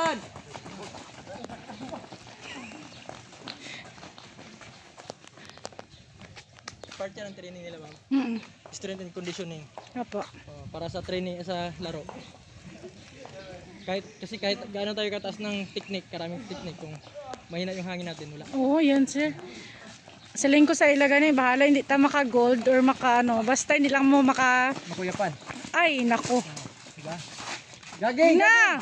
yan! Part yan ang training nila, ma'am. Strength and conditioning. Opo. Para sa training, sa laro. Kasi kahit gaano tayo kataas ng technique, karaming technique, kung mahina yung hangin natin, wala. Oo, yan sir. Saling ko sa ilagan bahala hindi ta maka gold or maka ano, basta hindi lang mo maka Makuyapan. ay nako. Diba? Gaging! Na!